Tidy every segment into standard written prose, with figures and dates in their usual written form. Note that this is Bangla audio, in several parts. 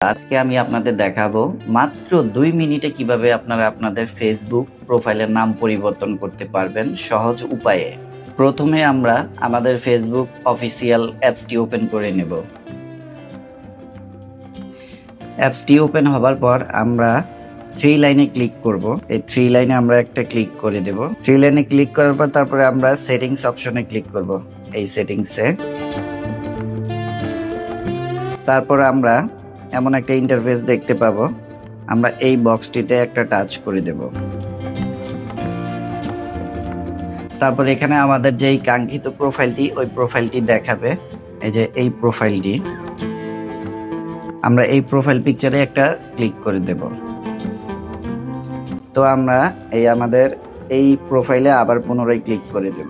আজকে আমি আপনাদের দেখাবো মাত্র 2 মিনিটে কিভাবে আপনারা আপনাদের ফেসবুক প্রোফাইলের নাম পরিবর্তন করতে পারবেন সহজ উপায়ে। প্রথমে আমরা আমাদের ফেসবুক অফিসিয়াল অ্যাপসটি ওপেন করে নেব। অ্যাপসটি ওপেন হবার পর আমরা 3 লাইনে ক্লিক করব। এই 3 লাইনে আমরা একটা ক্লিক করে দেব। 3 লাইনে ক্লিক করার পর তারপরে আমরা সেটিংস অপশনে ক্লিক করব। এই সেটিংসে তারপর আমরা এমন একটা ইন্টারফেস দেখতে পাবো। আমরা এই বক্সটিতে একটা টাচ করে দেব। তারপর এখানে আমাদের যেই কাঙ্ক্ষিত প্রোফাইলটি, ওই প্রোফাইলটি দেখাবে। এই যে এই প্রোফাইলটি, আমরা এই প্রোফাইল পিকচারে একটা ক্লিক করে দেব। তো আমরা আমাদের এই প্রোফাইলে আবার পুনরায় ক্লিক করে দেব।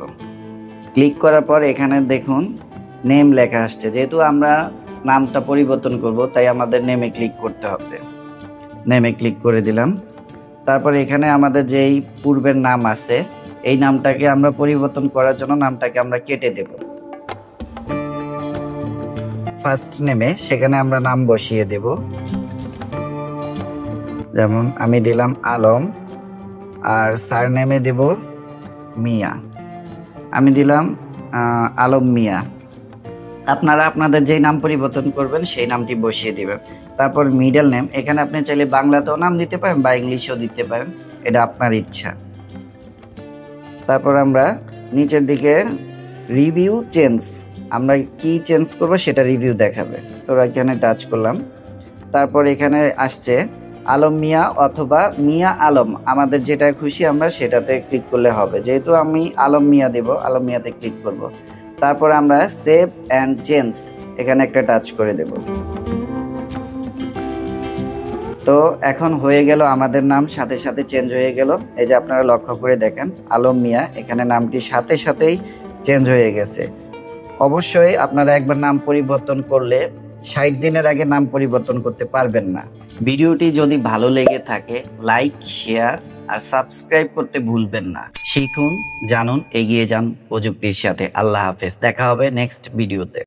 ক্লিক করার পর এখানে দেখুন নেম লেখা আসছে। যেহেতু আমরা নামটা পরিবর্তন করব, তাই আমাদের নেমে ক্লিক করতে হবে। নেমে ক্লিক করে দিলাম। তারপর এখানে আমাদের যেই পূর্বের নাম আছে, এই নামটাকে আমরা পরিবর্তন করার জন্য নামটাকে আমরা কেটে দেব। ফার্স্ট নেমে সেখানে আমরা নাম বসিয়ে দেব। যেমন আমি দিলাম আলম, আর সার নেমে দেব মিয়া। আমি দিলাম আলম মিয়া। আপনারা আপনাদের যেই নাম পরিবর্তন করবেন সেই নামটি বসিয়ে দিবেন। তারপর মিডল নেম, এখানে আপনি চাইলে বাংলাতেও নাম দিতে পারেন বা ইংলিশেও দিতে পারেন, এটা আপনার ইচ্ছা। তারপর আমরা নিচের দিকে রিভিউ চেঞ্জ, আমরা কি চেঞ্জ করব সেটা রিভিউ দেখাবে। তো এখানে টাচ করলাম। তারপর এখানে আসছে আলম মিয়া অথবা মিয়া আলম, আমাদের যেটা খুশি আমরা সেটাতে ক্লিক করলে হবে। যেহেতু আমি আলম মিয়া দেব, আলম মিয়াতে ক্লিক করব। তারপর আমরা সেভ অ্যান্ড চেঞ্জ, এখানে একটা টাচ করে দেব। তো এখন হয়ে গেল, আমাদের নাম সাথে সাথে চেঞ্জ হয়ে গেল। এই যে আপনারা লক্ষ্য করে দেখেন আলম মিয়া, এখানে নামটি সাথে সাথেই চেঞ্জ হয়ে গেছে। অবশ্যই আপনারা একবার নাম পরিবর্তন করলে 60 দিনের আগে নাম পরিবর্তন করতে পারবেন না। ভিডিওটি যদি ভালো লেগে থাকে লাইক, শেয়ার আর সাবস্ক্রাইব করতে ভুলবেন না। শিখুন, জানুন, এগিয়ে যান প্রযুক্তির সাথে। আল্লাহ হাফেজ, দেখা হবে নেক্সট ভিডিওতে।